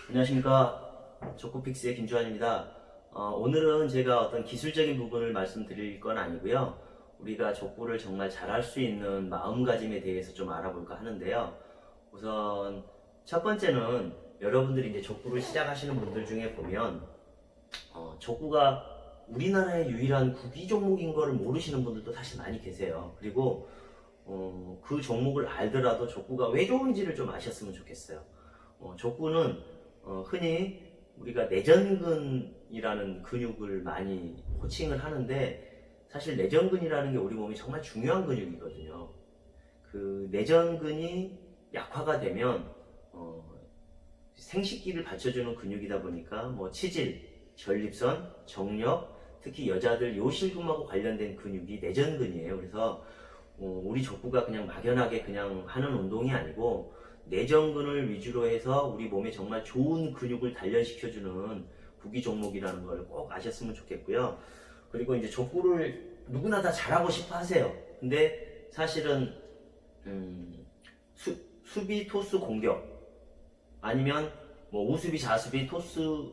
안녕하십니까. 족구픽스의 김주환입니다. 오늘은 제가 어떤 기술적인 부분을 말씀드릴 건 아니고요. 우리가 족구를 정말 잘할 수 있는 마음가짐에 대해서 좀 알아볼까 하는데요. 우선 첫 번째는 여러분들이 이제 족구를 시작하시는 분들 중에 보면 족구가 우리나라의 유일한 구기 종목인 걸 모르시는 분들도 사실 많이 계세요. 그리고 그 종목을 알더라도 족구가 왜 좋은지를 좀 아셨으면 좋겠어요. 족구는 흔히 우리가 내전근이라는 근육을 많이 코칭을 하는데, 사실 내전근이라는 게 우리 몸에 정말 중요한 근육이거든요. 그 내전근이 약화가 되면 생식기를 받쳐주는 근육이다 보니까 뭐 치질, 전립선, 정력, 특히 여자들 요실금하고 관련된 근육이 내전근이에요. 그래서 우리 족구가 그냥 막연하게 그냥 하는 운동이 아니고 내전근을 위주로 해서 우리 몸에 정말 좋은 근육을 단련시켜주는 구기 종목이라는 걸 꼭 아셨으면 좋겠고요. 그리고 이제 족구를 누구나 다 잘하고 싶어 하세요. 근데 사실은 수비, 토스, 공격, 아니면 뭐 우수비, 자수비, 토스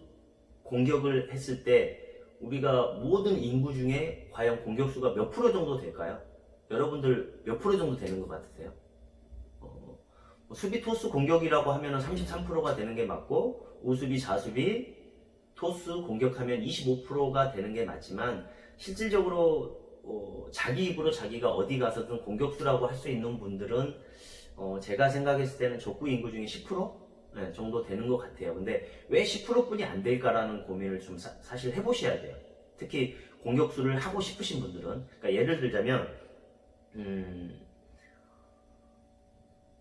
공격을 했을 때 우리가 모든 인구 중에 과연 공격수가 몇 프로 정도 될까요? 여러분들 몇 프로 정도 되는 것 같으세요? 수비 토스 공격이라고 하면 33%가 되는 게 맞고, 우수비 자수비 토스 공격하면 25%가 되는 게 맞지만, 실질적으로 자기 입으로 자기가 어디 가서든 공격수라고 할 수 있는 분들은 제가 생각했을 때는 족구 인구 중에 10% 네, 정도 되는 것 같아요. 근데 왜 10%뿐이 안 될까라는 고민을 좀 사실 해보셔야 돼요. 특히 공격수를 하고 싶으신 분들은. 그러니까 예를 들자면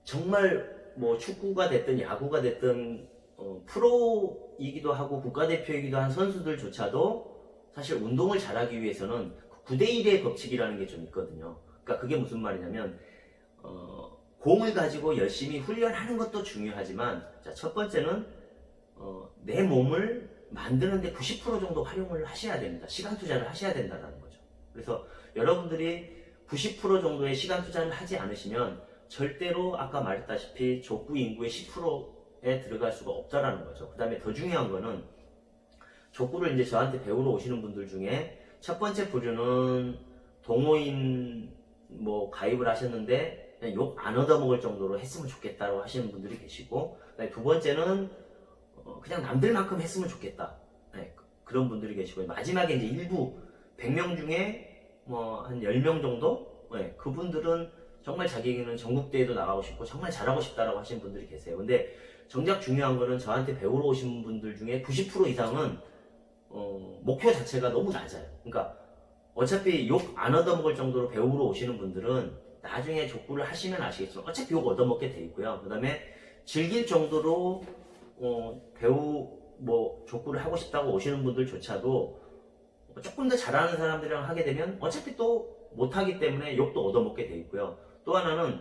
정말 뭐 축구가 됐든 야구가 됐든 프로이기도 하고 국가대표이기도 한 선수들조차도 사실 운동을 잘하기 위해서는 9대1의 법칙이라는 게 좀 있거든요. 그러니까 그게 무슨 말이냐면 공을 가지고 열심히 훈련하는 것도 중요하지만, 자, 첫 번째는 내 몸을 만드는데 90% 정도 활용을 하셔야 됩니다. 시간 투자를 하셔야 된다는 거죠. 그래서 여러분들이 90% 정도의 시간 투자를 하지 않으시면 절대로 아까 말했다시피 족구 인구의 10%에 들어갈 수가 없다라는 거죠. 그 다음에 더 중요한 거는, 족구를 이제 저한테 배우러 오시는 분들 중에 첫 번째 부류는 동호인 뭐 가입을 하셨는데 그냥 욕 안 얻어먹을 정도로 했으면 좋겠다고 하시는 분들이 계시고, 두 번째는 그냥 남들만큼 했으면 좋겠다, 네, 그런 분들이 계시고, 마지막에 이제 일부 100명 중에 뭐 한 10명 정도, 네, 그분들은 정말 자기는 전국대회도 나가고 싶고 정말 잘하고 싶다라고 하시는 분들이 계세요. 근데 정작 중요한 거는 저한테 배우러 오신 분들 중에 90% 이상은 목표 자체가 너무 낮아요. 그러니까 어차피 욕 안 얻어먹을 정도로 배우러 오시는 분들은 나중에 족구를 하시면 아시겠지만 어차피 욕 얻어먹게 돼 있고요. 그 다음에 즐길 정도로 뭐 족구를 하고 싶다고 오시는 분들조차도 조금 더 잘하는 사람들이랑 하게 되면 어차피 또 못하기 때문에 욕도 얻어먹게 돼 있고요. 또 하나는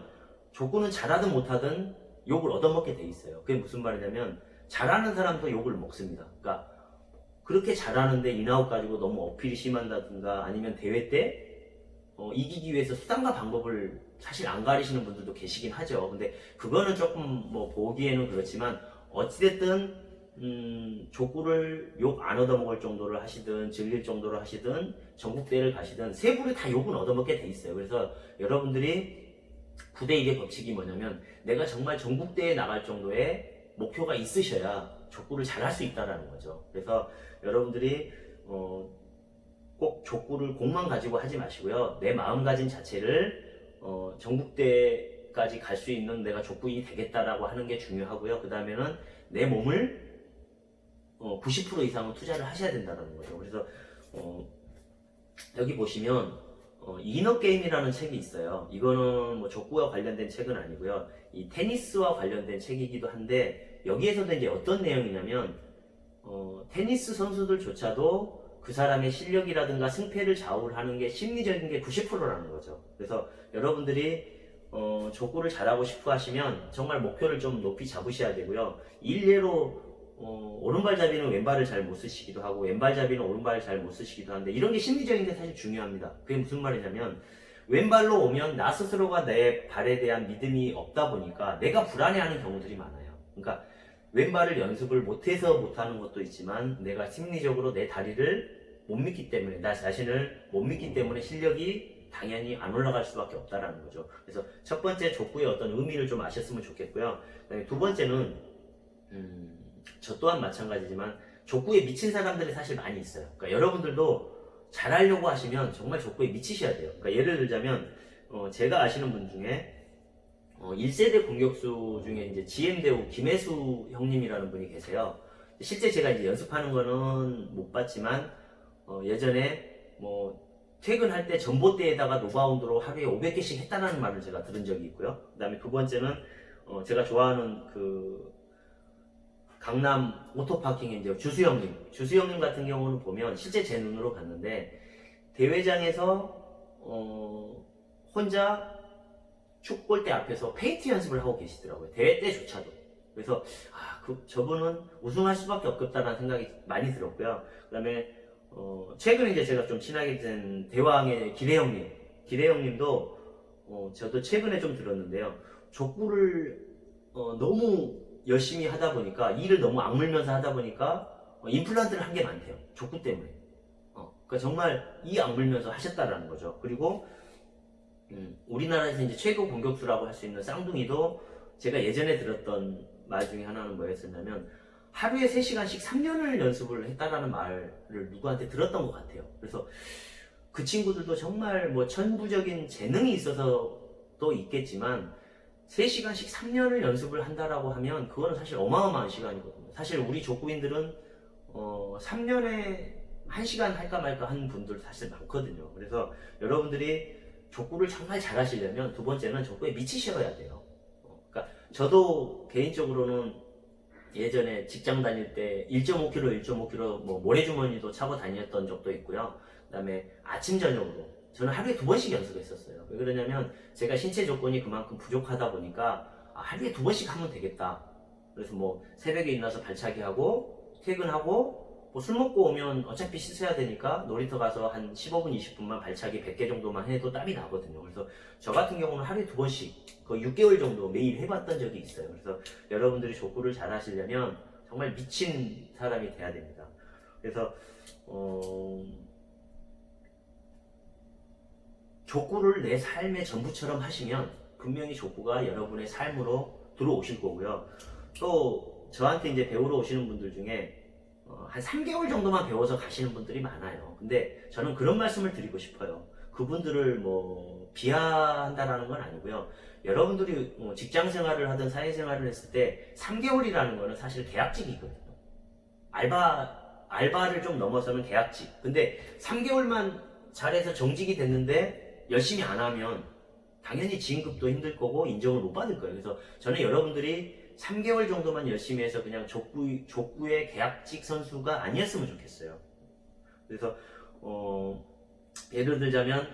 족구는 잘하든 못하든 욕을 얻어먹게 돼 있어요. 그게 무슨 말이냐면, 잘하는 사람도 욕을 먹습니다. 그러니까 그렇게 잘하는데 인아웃 가지고 너무 어필이 심한다든가, 아니면 대회 때 이기기 위해서 수단과 방법을 사실 안 가리시는 분들도 계시긴 하죠. 근데 그거는 조금 뭐 보기에는 그렇지만, 어찌됐든 족구를 욕 안 얻어먹을 정도를 하시든 즐길 정도로 하시든 전국대회를 가시든 세 분이 다 욕은 얻어먹게 돼 있어요. 그래서 여러분들이 9대1의 법칙이 뭐냐면, 내가 정말 전국대회에 나갈 정도의 목표가 있으셔야 족구를 잘할 수 있다는 거죠. 그래서 여러분들이 꼭 족구를 공만 가지고 하지 마시고요. 내 마음가짐 자체를 전국대회까지 갈 수 있는 내가 족구인이 되겠다라고 하는 게 중요하고요. 그 다음에는 내 몸을 90% 이상은 투자를 하셔야 된다는 거죠. 그래서 여기 보시면 이너게임이라는 책이 있어요. 이거는 뭐 족구와 관련된 책은 아니고요. 이 테니스와 관련된 책이기도 한데, 여기에서도 이제 어떤 내용이냐면 테니스 선수들조차도 그 사람의 실력이라든가 승패를 좌우하는 게 심리적인 게 90%라는 거죠. 그래서 여러분들이 족구를 잘하고 싶어 하시면 정말 목표를 좀 높이 잡으셔야 되고요. 일례로 오른발잡이는 왼발을 잘 못 쓰시기도 하고, 왼발잡이는 오른발을 잘 못 쓰시기도 하는데, 이런 게 심리적인 게 사실 중요합니다. 그게 무슨 말이냐면, 왼발로 오면 나 스스로가 내 발에 대한 믿음이 없다 보니까 내가 불안해하는 경우들이 많아요. 그러니까 왼발을 연습을 못해서 못하는 것도 있지만 내가 심리적으로 내 다리를 못 믿기 때문에, 나 자신을 못 믿기 때문에 실력이 당연히 안 올라갈 수밖에 없다라는 거죠. 그래서 첫 번째 족구의 어떤 의미를 좀 아셨으면 좋겠고요. 그다음에 두 번째는 저 또한 마찬가지지만 족구에 미친 사람들이 사실 많이 있어요. 그러니까 여러분들도 잘하려고 하시면 정말 족구에 미치셔야 돼요. 그러니까 예를 들자면 제가 아시는 분 중에 1세대 공격수 중에 이제 GM대우 김혜수 형님이라는 분이 계세요. 실제 제가 이제 연습하는 거는 못 봤지만 예전에 뭐 퇴근할 때 전봇대에다가 노바운드로 하루에 500개씩 했다는 말을 제가 들은 적이 있고요. 그 다음에 두 번째는 제가 좋아하는 그 강남 오토파킹의 이제 주수형님 같은 경우는 보면 실제 제 눈으로 봤는데 대회장에서 혼자 축구골대 앞에서 페인트 연습을 하고 계시더라고요. 대회 때조차도. 그래서 저분은 우승할 수밖에 없겠다라는 생각이 많이 들었고요. 그 다음에 최근에 이제 제가 좀 친하게 된 대왕의 기래형님도 저도 최근에 좀 들었는데요. 족구를 너무 열심히 하다 보니까 이를 너무 악물면서 하다 보니까 임플란트를 한 게 많대요. 족구 때문에. 그러니까 정말 이 악물면서 하셨다라는 거죠. 그리고 우리나라에서 이제 최고 공격수라고 할 수 있는 쌍둥이도 제가 예전에 들었던 말 중에 하나는 뭐였었냐면 하루에 3시간씩 3년을 연습을 했다라는 말을 누구한테 들었던 것 같아요. 그래서 그 친구들도 정말 뭐 천부적인 재능이 있어서도 있겠지만 3시간씩 3년을 연습을 한다라고 하면 그거는 사실 어마어마한 시간이거든요. 사실 우리 족구인들은 3년에 1시간 할까 말까 하는 분들 사실 많거든요. 그래서 여러분들이 족구를 정말 잘하시려면 두 번째는 족구에 미치셔야 돼요. 그러니까 저도 개인적으로는 예전에 직장 다닐 때 1.5kg 뭐 모래주머니도 차고 다녔던 적도 있고요. 그 다음에 아침 저녁으로 저는 하루에 2번씩 연습했었어요. 왜 그러냐면 제가 신체 조건이 그만큼 부족하다 보니까 하루에 2번씩 하면 되겠다. 그래서 뭐 새벽에 일어나서 발차기 하고 퇴근하고 뭐 술 먹고 오면 어차피 씻어야 되니까 놀이터 가서 한 15분 20분만 발차기 100개 정도만 해도 땀이 나거든요. 그래서 저 같은 경우는 하루에 2번씩 거의 6개월 정도 매일 해봤던 적이 있어요. 그래서 여러분들이 족구를 잘 하시려면 정말 미친 사람이 돼야 됩니다. 그래서 족구를 내 삶의 전부처럼 하시면 분명히 족구가 여러분의 삶으로 들어오실 거고요. 또 저한테 이제 배우러 오시는 분들 중에 한 3개월 정도만 배워서 가시는 분들이 많아요. 근데 저는 그런 말씀을 드리고 싶어요. 그분들을 뭐 비하한다라는 건 아니고요. 여러분들이 직장 생활을 하든 사회 생활을 했을 때 3개월이라는 거는 사실 계약직이거든요. 알바를 좀 넘어서면 계약직. 근데 3개월만 잘해서 정직이 됐는데 열심히 안 하면 당연히 진급도 힘들 거고 인정을 못 받을 거예요. 그래서 저는 여러분들이 3개월 정도만 열심히 해서 그냥 족구의 계약직 선수가 아니었으면 좋겠어요. 그래서 예를 들자면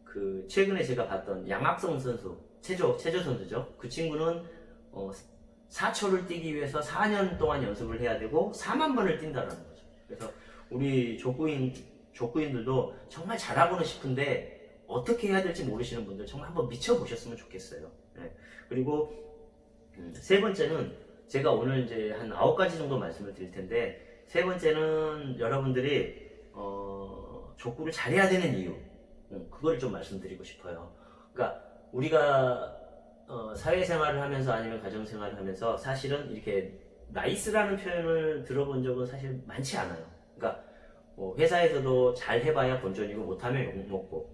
그 최근에 제가 봤던 양학성 선수, 체조 선수죠. 그 친구는 4초를 뛰기 위해서 4년 동안 연습을 해야 되고 4만 번을 뛴다는 거죠. 그래서 우리 족구인들도 정말 잘하고는 싶은데 어떻게 해야 될지 모르시는 분들 정말 한번 미쳐보셨으면 좋겠어요. 네. 그리고 세 번째는 제가 오늘 이제 한 9가지 정도 말씀을 드릴 텐데 세 번째는 여러분들이 족구를 잘해야 되는 이유 그거를 좀 말씀드리고 싶어요. 그러니까 우리가 사회생활을 하면서 아니면 가정생활을 하면서 사실은 이렇게 나이스라는 표현을 들어본 적은 사실 많지 않아요. 그러니까 회사에서도 잘 해봐야 본전이고 못하면 욕먹고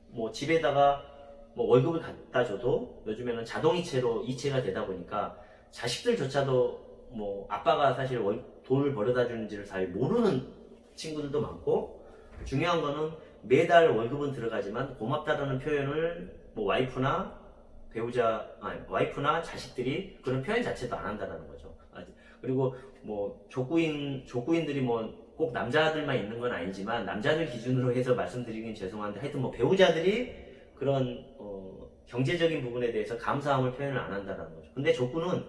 뭐 집에다가 뭐 월급을 갖다 줘도 요즘에는 자동이체로 이체가 되다 보니까 자식들조차도 뭐 아빠가 사실 돈을 벌어다 주는지를 잘 모르는 친구들도 많고 중요한 거는 매달 월급은 들어가지만 고맙다라는 표현을 뭐 와이프나 자식들이 그런 표현 자체도 안 한다는 거죠. 그리고 뭐 족구인들이 뭐 꼭 남자들만 있는 건 아니지만 남자들 기준으로 해서 말씀드리긴 죄송한데 하여튼 뭐 배우자들이 그런 경제적인 부분에 대해서 감사함을 표현을 안 한다는 거죠. 근데 족구는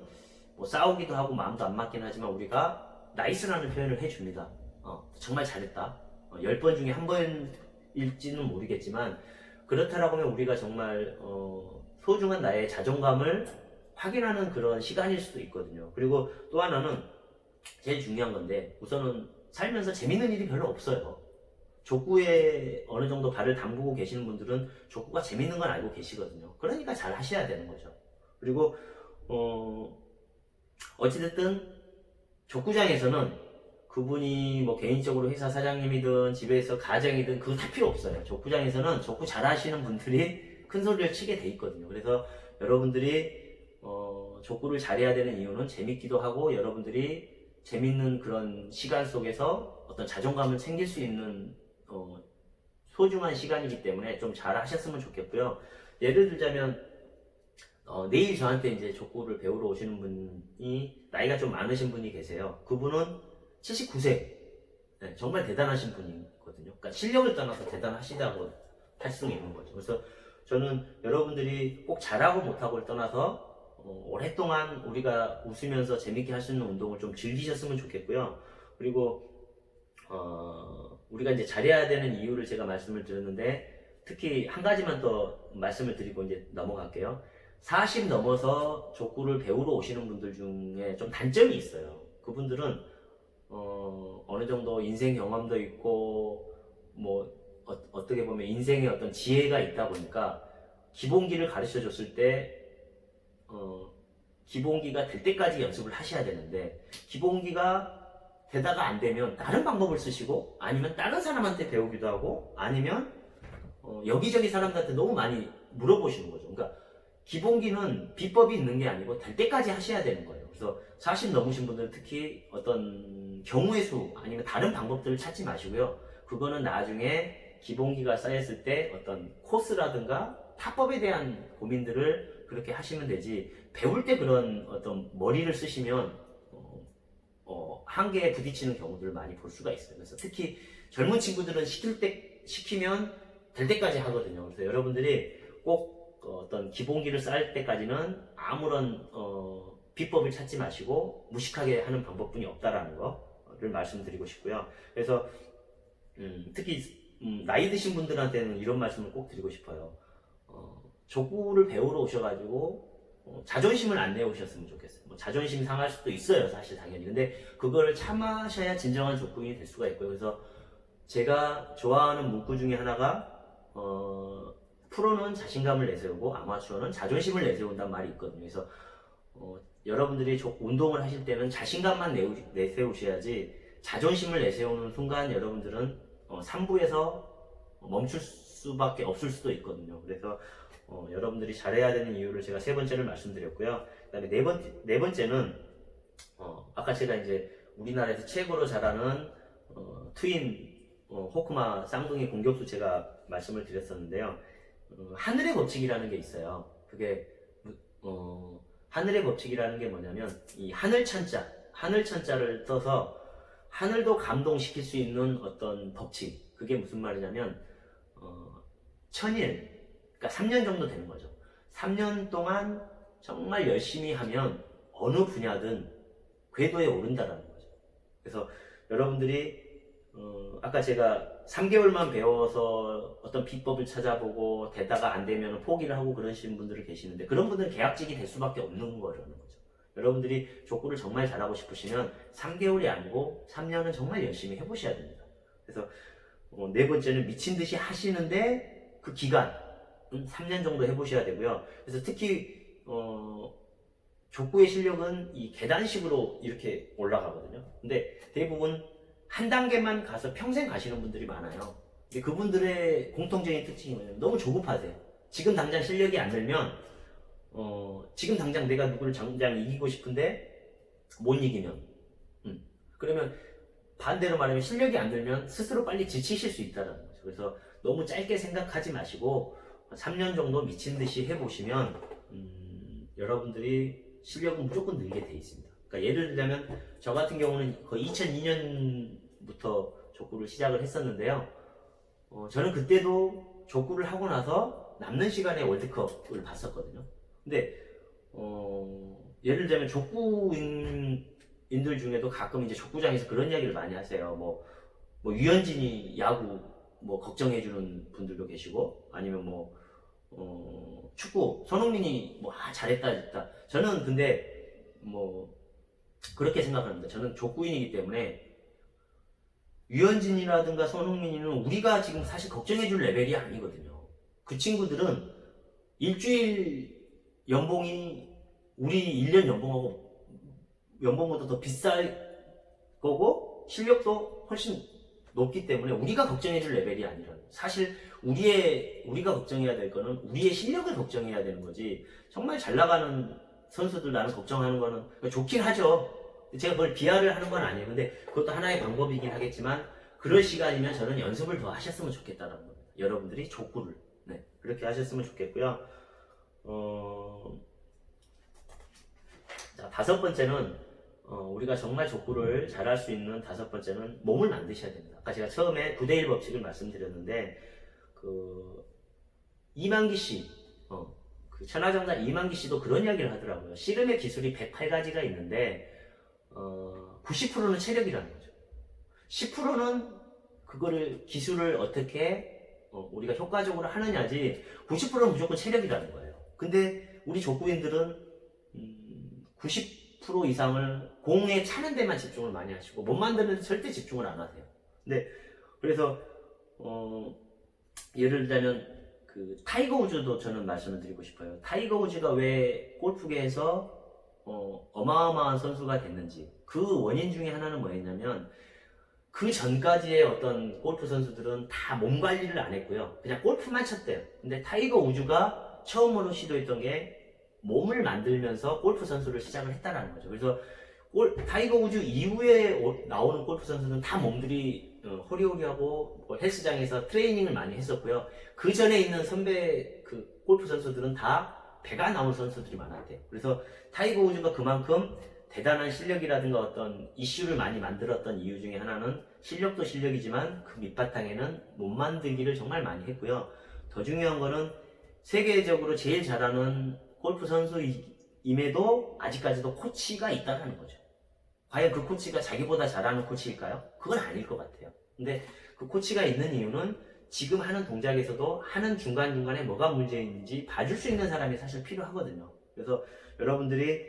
뭐 싸우기도 하고 마음도 안 맞긴 하지만 우리가 나이스라는 표현을 해줍니다. 정말 잘했다. 10번 중에 한 번일지는 모르겠지만 그렇다라고 하면 우리가 정말 소중한 나의 자존감을 확인하는 그런 시간일 수도 있거든요. 그리고 또 하나는 제일 중요한 건데, 우선은 살면서 재밌는 일이 별로 없어요. 족구에 어느 정도 발을 담그고 계시는 분들은 족구가 재밌는 건 알고 계시거든요. 그러니까 잘 하셔야 되는 거죠. 그리고 어찌됐든 족구장에서는 그분이 뭐 개인적으로 회사 사장님이든 집에서 가장이든 그거 다 필요 없어요. 족구장에서는 족구 잘 하시는 분들이 큰 소리를 치게 돼 있거든요. 그래서 여러분들이 족구를 잘해야 되는 이유는 재밌기도 하고, 여러분들이 재밌는 그런 시간 속에서 어떤 자존감을 챙길 수 있는 소중한 시간이기 때문에 좀 잘 하셨으면 좋겠고요. 예를 들자면 내일 저한테 이제 족구를 배우러 오시는 분이 나이가 좀 많으신 분이 계세요. 그분은 79세. 네, 정말 대단하신 분이거든요. 그러니까 실력을 떠나서 대단하시다고 할 수 있는 거죠. 그래서 저는 여러분들이 꼭 잘하고 못하고를 떠나서 오랫동안 우리가 웃으면서 재밌게 할 수 있는 운동을 좀 즐기셨으면 좋겠고요. 그리고 우리가 이제 잘해야 되는 이유를 제가 말씀을 드렸는데, 특히 한 가지만 더 말씀을 드리고 이제 넘어갈게요. 40 넘어서 족구를 배우러 오시는 분들 중에 좀 단점이 있어요. 그분들은 어느 정도 인생 경험도 있고, 뭐 어떻게 보면 인생의 어떤 지혜가 있다 보니까 기본기를 가르쳐 줬을 때 기본기가 될 때까지 연습을 하셔야 되는데, 기본기가 되다가 안 되면 다른 방법을 쓰시고, 아니면 다른 사람한테 배우기도 하고, 아니면 여기저기 사람들한테 너무 많이 물어보시는 거죠. 그러니까 기본기는 비법이 있는 게 아니고 될 때까지 하셔야 되는 거예요. 그래서 40 넘으신 분들은 특히 어떤 경우의 수 아니면 다른 방법들을 찾지 마시고요. 그거는 나중에 기본기가 쌓였을 때 어떤 코스라든가 타법에 대한 고민들을 그렇게 하시면 되지, 배울 때 그런 어떤 머리를 쓰시면 한계에 부딪히는 경우들을 많이 볼 수가 있어요. 그래서 특히 젊은 친구들은 시키면 될 때까지 하거든요. 그래서 여러분들이 꼭 어떤 기본기를 쌓을 때까지는 아무런 비법을 찾지 마시고 무식하게 하는 방법뿐이 없다라는 거를 말씀드리고 싶고요. 그래서 특히 나이 드신 분들한테는 이런 말씀을 꼭 드리고 싶어요. 족구를 배우러 오셔가지고 자존심을 안 내오셨으면 좋겠어요. 뭐 자존심 상할 수도 있어요, 사실 당연히. 근데 그걸 참으셔야 진정한 족구인이 될 수가 있고요. 그래서 제가 좋아하는 문구 중에 하나가 프로는 자신감을 내세우고 아마추어는 자존심을 내세운다는 말이 있거든요. 그래서 여러분들이 운동을 하실 때는 자신감만 내세우셔야지, 자존심을 내세우는 순간 여러분들은 3부에서 멈출 수밖에 없을 수도 있거든요. 그래서 여러분들이 잘해야 되는 이유를 제가 세 번째를 말씀드렸고요. 그 다음에 네 번째는 아까 제가 이제 우리나라에서 최고로 잘하는 트윈 호크마 쌍둥이 공격수 제가 말씀을 드렸었는데요. 하늘의 법칙이라는 게 있어요. 그게 하늘의 법칙이라는 게 뭐냐면, 이 하늘 천자를 써서 하늘도 감동시킬 수 있는 어떤 법칙. 그게 무슨 말이냐면 천일, 그러니까 3년 정도 되는 거죠. 3년 동안 정말 열심히 하면 어느 분야든 궤도에 오른다라는 거죠. 그래서 여러분들이 아까 제가 3개월만 배워서 어떤 비법을 찾아보고 되다가 안 되면 포기를 하고 그러시는 분들이 계시는데, 그런 분들은 계약직이 될 수밖에 없는 거라는 거죠. 여러분들이 족구를 정말 잘하고 싶으시면 3개월이 아니고 3년은 정말 열심히 해보셔야 됩니다. 그래서 네 번째는 미친 듯이 하시는데 그 기간 3년 정도 해보셔야 되고요. 그래서 특히 족구의 실력은 이 계단식으로 이렇게 올라가거든요. 근데 대부분 한 단계만 가서 평생 가시는 분들이 많아요. 근데 그분들의 공통적인 특징이 뭐냐면 너무 조급하세요. 지금 당장 실력이 안 늘면 지금 당장 내가 누구를 당장 이기고 싶은데 못 이기면 그러면 반대로 말하면 실력이 안 늘면 스스로 빨리 지치실 수 있다는 거죠. 그래서 너무 짧게 생각하지 마시고 3년 정도 미친 듯이 해보시면 여러분들이 실력은 무조건 늘게 돼 있습니다. 그러니까 예를 들자면 저 같은 경우는 거의 2002년부터 족구를 시작을 했었는데요. 저는 그때도 족구를 하고 나서 남는 시간에 월드컵을 봤었거든요. 근데 예를 들자면 족구인들 중에도 가끔 이제 족구장에서 그런 이야기를 많이 하세요. 뭐 유현진이 야구 뭐 걱정해주는 분들도 계시고, 아니면 뭐 축구 손흥민이 뭐 잘했다 했다. 저는 근데 뭐 그렇게 생각합니다. 저는 족구인이기 때문에 유현진이라든가 손흥민이는 우리가 지금 사실 걱정해줄 레벨이 아니거든요. 그 친구들은 일주일 연봉이 우리 1년 연봉보다 더 비쌀 거고 실력도 훨씬 높기 때문에 우리가 걱정해줄 레벨이 아니라 사실 우리가 걱정해야 될 거는 우리의 실력을 걱정해야 되는 거지. 정말 잘 나가는 선수들 나는 걱정하는 거는 좋긴 하죠. 제가 그걸 비하를 하는 건 아니에요. 근데 그것도 하나의 방법이긴 하겠지만 그럴 시간이면 저는 연습을 더 하셨으면 좋겠다라는 겁니다. 여러분들이 족구를 그렇게 하셨으면 좋겠고요. 자, 다섯 번째는 우리가 정말 족구를 잘할 수 있는 다섯 번째는 몸을 만드셔야 됩니다. 아까 제가 처음에 9대1 법칙을 말씀드렸는데 이만기 씨, 그 천하장사 이만기 씨도 그런 이야기를 하더라고요. 씨름의 기술이 108가지가 있는데 90%는 체력이라는 거죠. 10%는 그거를 기술을 어떻게 우리가 효과적으로 하느냐지 90%는 무조건 체력이라는 거예요. 근데 우리 족구인들은 90% 이상을 공에 차는 데만 집중을 많이 하시고 못 만드는 데 절대 집중을 안 하세요. 근데 그래서 예를 들자면 그 타이거 우즈도 저는 말씀을 드리고 싶어요. 타이거 우즈가 왜 골프계에서 어마어마한 선수가 됐는지 그 원인 중에 하나는 뭐였냐면 그 전까지의 어떤 골프 선수들은 다 몸 관리를 안 했고요. 그냥 골프만 쳤대요. 근데 타이거 우즈가 처음으로 시도했던 게 몸을 만들면서 골프 선수를 시작을 했다라는 거죠. 그래서 타이거 우즈 이후에 나오는 골프 선수는 다 몸들이 호리호리하고 헬스장에서 트레이닝을 많이 했었고요. 그 전에 있는 선배 그 골프 선수들은 다 배가 나온 선수들이 많았대요. 그래서 타이거 우즈가 그만큼 대단한 실력이라든가 어떤 이슈를 많이 만들었던 이유 중에 하나는 실력도 실력이지만 그 밑바탕에는 몸 만들기를 정말 많이 했고요. 더 중요한 거는 세계적으로 제일 잘하는 골프 선수임에도 아직까지도 코치가 있다는 거죠. 과연 그 코치가 자기보다 잘하는 코치일까요? 그건 아닐 것 같아요. 근데 그 코치가 있는 이유는 지금 하는 동작에서도 하는 중간중간에 뭐가 문제인지 봐줄 수 있는 사람이 사실 필요하거든요. 그래서 여러분들이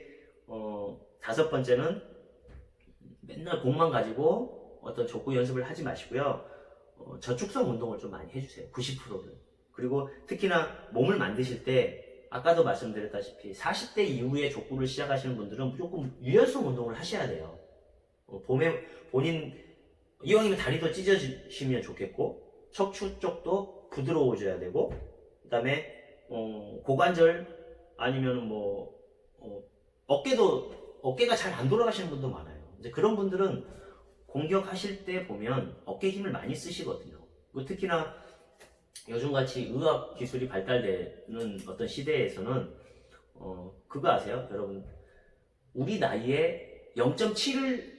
다섯 번째는 맨날 공만 가지고 어떤 족구 연습을 하지 마시고요. 저축성 운동을 좀 많이 해주세요. 90%를. 그리고 특히나 몸을 만드실 때 아까도 말씀드렸다시피 40대 이후에 족구를 시작하시는 분들은 무조건 유연성 운동을 하셔야 돼요. 봄에 본인 이왕이면 다리도 찢어지시면 좋겠고 척추 쪽도 부드러워져야 되고 그 다음에 고관절 아니면 어깨가 잘 안 돌아가시는 분도 많아요. 이제 그런 분들은 공격하실 때 보면 어깨 힘을 많이 쓰시거든요. 특히나 요즘같이 의학 기술이 발달되는 어떤 시대에서는 그거 아세요? 여러분 우리 나이에 0.7을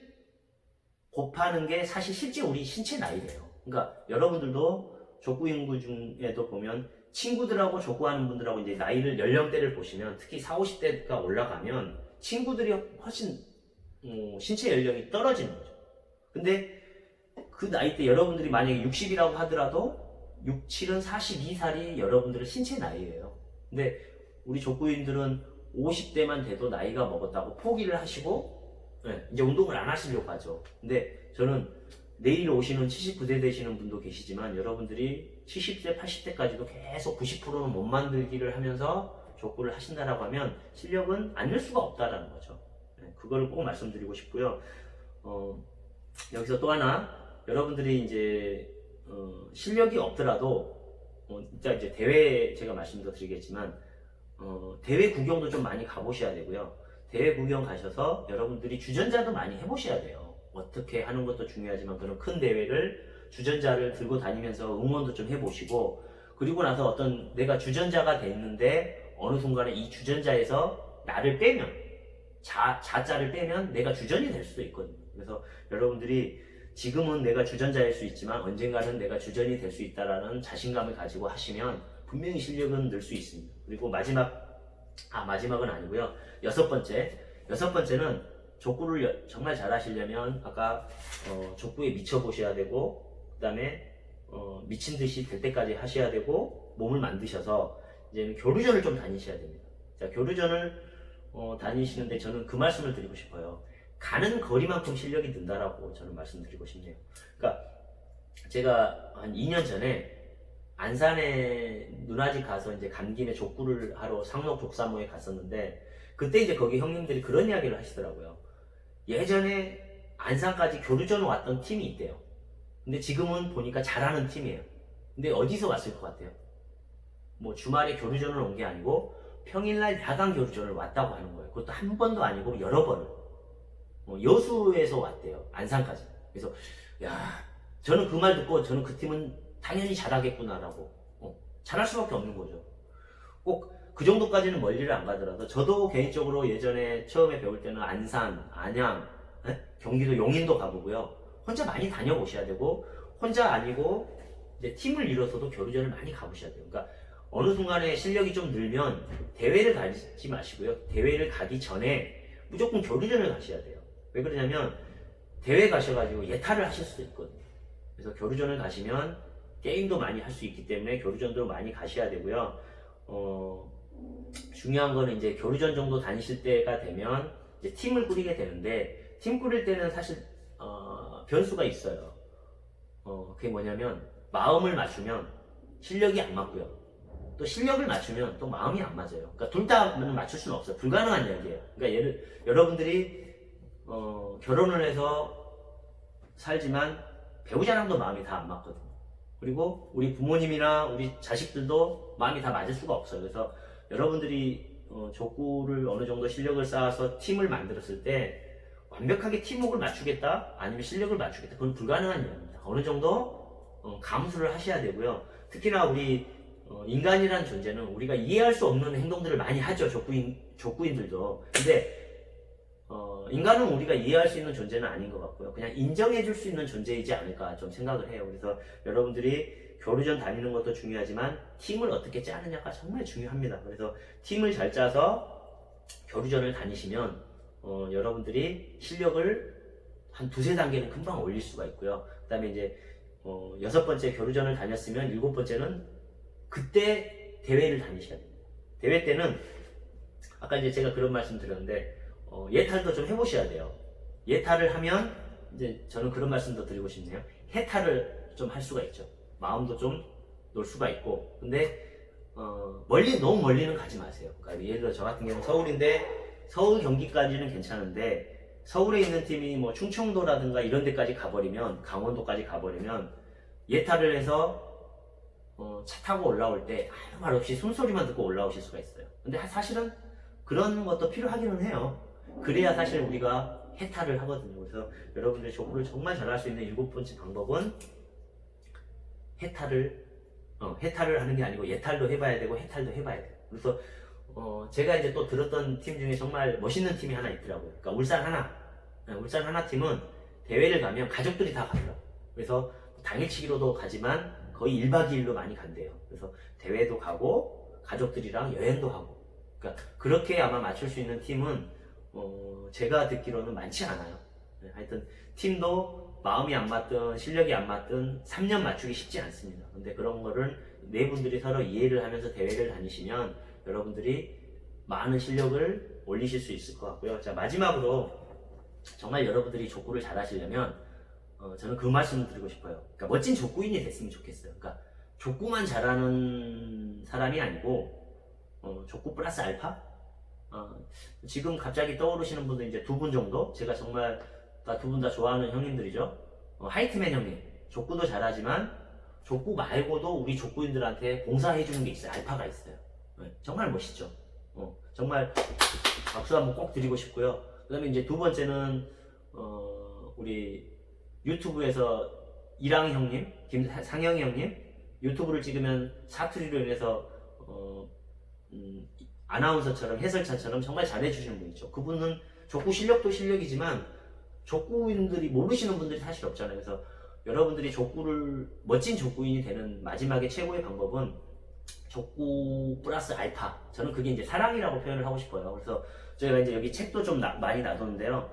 곱하는 게 사실 실제 우리 신체 나이래요. 그러니까 여러분들도 족구 인구 중에도 보면 친구들하고 족구하는 분들하고 이제 나이를 연령대를 보시면 특히 40, 50대가 올라가면 친구들이 훨씬 신체 연령이 떨어지는 거죠. 근데 그 나이 때 여러분들이 만약에 60이라고 하더라도 6, 7은 42살이 여러분들의 신체 나이예요. 근데 우리 족구인들은 50대만 돼도 나이가 먹었다고 포기를 하시고 이제 운동을 안 하시려고 하죠. 근데 저는 내일 오시는 79세 되시는 분도 계시지만 여러분들이 70세, 80대까지도 계속 90%는 몸 만들기를 하면서 족구를 하신다라고 하면 실력은 안 늘 수가 없다라는 거죠. 그거를 꼭 말씀드리고 싶고요. 여기서 또 하나 여러분들이 이제 실력이 없더라도 이제 대회 제가 말씀도 드리겠지만 대회 구경도 좀 많이 가보셔야 되고요. 대회 구경 가셔서 여러분들이 주전자도 많이 해보셔야 돼요. 어떻게 하는 것도 중요하지만 그런 큰 대회를 주전자를 들고 다니면서 응원도 좀 해보시고 그리고 나서 어떤 내가 주전자가 됐는데 어느 순간에 이 주전자에서 나를 빼면 자자를 빼면 내가 주전이 될 수도 있거든요. 그래서 여러분들이 지금은 내가 주전자일 수 있지만 언젠가는 내가 주전이 될 수 있다라는 자신감을 가지고 하시면 분명히 실력은 늘 수 있습니다. 그리고 마지막은 아니고요. 여섯 번째는 족구를 정말 잘 하시려면 아까 족구에 미쳐보셔야 되고 그 다음에 미친 듯이 될 때까지 하셔야 되고 몸을 만드셔서 이제는 교류전을 좀 다니셔야 됩니다. 자, 교류전을 다니시는데 저는 그 말씀을 드리고 싶어요. 가는 거리만큼 실력이 는다라고 저는 말씀드리고 싶네요. 그러니까 제가 한 2년 전에 안산에 누나집 가서 이제 간 김에 족구를 하러 상록 족사모에 갔었는데 그때 이제 거기 형님들이 그런 이야기를 하시더라고요. 예전에 안산까지 교류전 왔던 팀이 있대요. 근데 지금은 보니까 잘하는 팀이에요. 근데 어디서 왔을 것 같아요? 뭐 주말에 교류전을 온 게 아니고 평일날 야간 교류전을 왔다고 하는 거예요. 그것도 한 번도 아니고 여러 번을. 여수에서 왔대요. 안산까지. 그래서 야, 저는 그 말 듣고 저는 그 팀은 당연히 잘하겠구나라고 잘할 수밖에 없는 거죠. 꼭 그 정도까지는 멀리를 안 가더라도 저도 개인적으로 예전에 처음에 배울 때는 안산, 안양, 경기도 용인도 가보고요. 혼자 많이 다녀보셔야 되고 혼자 아니고 이제 팀을 이뤄서도 교류전을 많이 가보셔야 돼요. 그러니까 어느 순간에 실력이 좀 늘면 대회를 가지 마시고요. 대회를 가기 전에 무조건 교류전을 가셔야 돼요. 왜 그러냐면 대회 가셔가지고 예탈을 하실 수도 있거든요. 그래서 교류전을 가시면 게임도 많이 할 수 있기 때문에 교류전도 많이 가셔야 되고요. 중요한 거는 이제 교류전 정도 다니실 때가 되면 이제 팀을 꾸리게 되는데 팀 꾸릴 때는 사실 변수가 있어요. 그게 뭐냐면 마음을 맞추면 실력이 안 맞고요. 또 실력을 맞추면 또 마음이 안 맞아요. 그러니까 둘 다는 맞출 수는 없어요. 불가능한 이야기예요. 그러니까 여러분들이 결혼을 해서 살지만 배우자랑도 마음이 다 안 맞거든요. 그리고 우리 부모님이나 우리 자식들도 마음이 다 맞을 수가 없어요. 그래서 여러분들이 족구를 어느 정도 실력을 쌓아서 팀을 만들었을 때 완벽하게 팀워크를 맞추겠다 아니면 실력을 맞추겠다 그건 불가능한 이야기입니다. 어느 정도 감수를 하셔야 되고요. 특히나 우리 인간이라는 존재는 우리가 이해할 수 없는 행동들을 많이 하죠. 족구인들도. 근데 인간은 우리가 이해할 수 있는 존재는 아닌 것 같고요. 그냥 인정해 줄 수 있는 존재이지 않을까 좀 생각을 해요. 그래서 여러분들이 교류전 다니는 것도 중요하지만 팀을 어떻게 짜느냐가 정말 중요합니다. 그래서 팀을 잘 짜서 교류전을 다니시면 여러분들이 실력을 한 두세 단계는 금방 올릴 수가 있고요. 그 다음에 이제 6번째 교류전을 다녔으면 7번째는 그때 대회를 다니셔야 됩니다. 대회 때는 아까 이제 제가 그런 말씀 드렸는데 예탈도 좀 해보셔야 돼요. 예탈을 하면 이제 저는 그런 말씀도 드리고 싶네요. 해탈을 좀 할 수가 있죠. 마음도 좀 놓을 수가 있고. 근데 너무 멀리는 가지 마세요. 그러니까 예를 들어 저 같은 경우는 서울인데 서울 경기까지는 괜찮은데 서울에 있는 팀이 뭐 충청도라든가 이런 데까지 가버리면 강원도까지 가버리면 예탈을 해서 차 타고 올라올 때 아무 말 없이 숨소리만 듣고 올라오실 수가 있어요. 근데 사실은 그런 것도 필요하기는 해요. 그래야 사실 우리가 해탈을 하거든요. 그래서 여러분들 족구를 정말 잘할 수 있는 7번째 방법은 해탈을 하는 게 아니고 예탈도 해봐야 되고 해탈도 해봐야 돼요. 그래서 제가 이제 또 들었던 팀 중에 정말 멋있는 팀이 하나 있더라고요. 그러니까 울산 하나 팀은 대회를 가면 가족들이 다 가더라고요. 그래서 당일치기로도 가지만 거의 1박 2일로 많이 간대요. 그래서 대회도 가고 가족들이랑 여행도 하고. 그러니까 그렇게 아마 맞출 수 있는 팀은 제가 듣기로는 많지 않아요. 하여튼 팀도 마음이 안 맞든 실력이 안 맞든 3년 맞추기 쉽지 않습니다. 근데 그런 거를 네 분들이 서로 이해를 하면서 대회를 다니시면 여러분들이 많은 실력을 올리실 수 있을 것 같고요. 자, 마지막으로 정말 여러분들이 족구를 잘 하시려면 저는 그 말씀을 드리고 싶어요. 그러니까 멋진 족구인이 됐으면 좋겠어요. 그러니까 족구만 잘하는 사람이 아니고 족구 플러스 알파? 지금 갑자기 떠오르시는 분들 이제 2분 정도? 제가 정말 두 분 다 좋아하는 형님들이죠. 하이트맨 형님. 족구도 잘하지만 족구 말고도 우리 족구인들한테 봉사해주는 게 있어요. 알파가 있어요. 정말 멋있죠. 정말 박수 한번 꼭 드리고 싶고요. 그 다음에 이제 2번째는 우리 유튜브에서 이랑 형님, 상영이 형님 유튜브를 찍으면 사투리로 인해서 아나운서처럼 해설자처럼 정말 잘해주시는 분 있죠. 그분은 족구 실력도 실력이지만 족구인들이 모르시는 분들이 사실 없잖아요. 그래서 여러분들이 멋진 족구인이 되는 마지막에 최고의 방법은 족구 플러스 알파. 저는 그게 이제 사랑이라고 표현을 하고 싶어요. 그래서 저희가 이제 여기 책도 좀 많이 놔뒀는데요.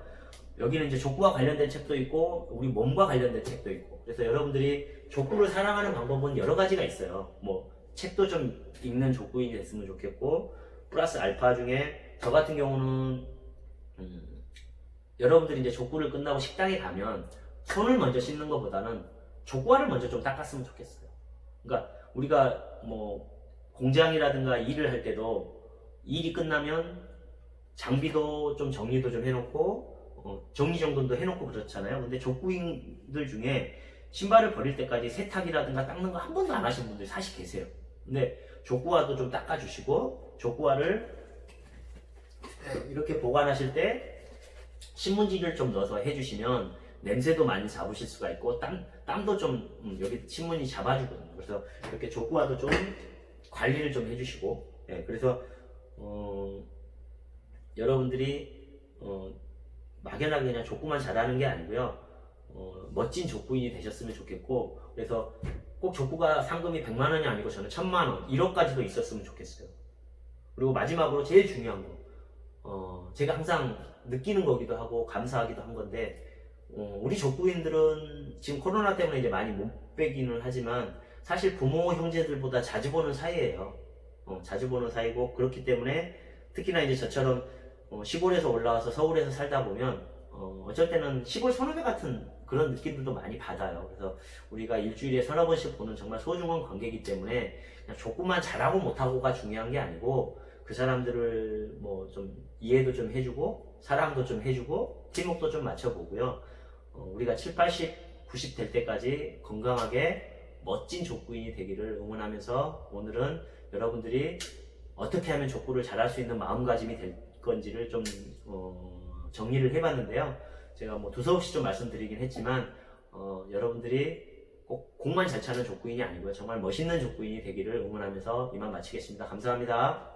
여기는 이제 족구와 관련된 책도 있고 우리 몸과 관련된 책도 있고. 그래서 여러분들이 족구를 사랑하는 방법은 여러 가지가 있어요. 뭐 책도 좀 읽는 족구인이 됐으면 좋겠고, 플러스 알파 중에 저 같은 경우는 여러분들이 이제 족구를 끝나고 식당에 가면 손을 먼저 씻는 것보다는 족구화를 먼저 좀 닦았으면 좋겠어요. 그러니까 우리가 뭐 공장이라든가 일을 할 때도 일이 끝나면 장비도 좀 정리도 좀 해놓고 정리정돈도 해놓고 그렇잖아요. 근데 족구인들 중에 신발을 버릴 때까지 세탁이라든가 닦는 거 한 번도 안 하신 분들이 사실 계세요. 근데 족구화도 좀 닦아주시고, 족구화를 이렇게 보관하실 때 신문지를 좀 넣어서 해주시면 냄새도 많이 잡으실 수가 있고, 땀도 좀 여기 신문이 잡아주거든요. 그래서 이렇게 족구화도 좀 관리를 좀 해주시고, 그래서 여러분들이 막연하게 그냥 족구만 잘하는 게 아니고요, 멋진 족구인이 되셨으면 좋겠고, 그래서 꼭 족구가 상금이 100만 원이 아니고 저는 1000만 원, 1억까지도 있었으면 좋겠어요. 그리고 마지막으로 제일 중요한 거, 제가 항상 느끼는 거기도 하고 감사하기도 한 건데, 우리 족구인들은 지금 코로나 때문에 이제 많이 못 빼기는 하지만 사실 부모 형제들보다 자주 보는 사이예요. 자주 보는 사이고, 그렇기 때문에 특히나 이제 저처럼 시골에서 올라와서 서울에서 살다 보면 어쩔 때는 시골 선후배 같은 그런 느낌들도 많이 받아요. 그래서 우리가 일주일에 서너 번씩 보는 정말 소중한 관계이기 때문에 그냥 족구만 잘하고 못하고가 중요한 게 아니고, 그 사람들을 뭐 좀 이해도 좀 해주고 사랑도 좀 해주고 팀워크도 좀 맞춰보고요. 우리가 7, 80, 90 될 때까지 건강하게 멋진 족구인이 되기를 응원하면서, 오늘은 여러분들이 어떻게 하면 족구를 잘할 수 있는 마음가짐이 될 건지를 좀 정리를 해봤는데요. 제가 뭐 두서없이 좀 말씀드리긴 했지만 여러분들이 꼭 공만 잘 차는 족구인이 아니고요, 정말 멋있는 족구인이 되기를 응원하면서 이만 마치겠습니다. 감사합니다.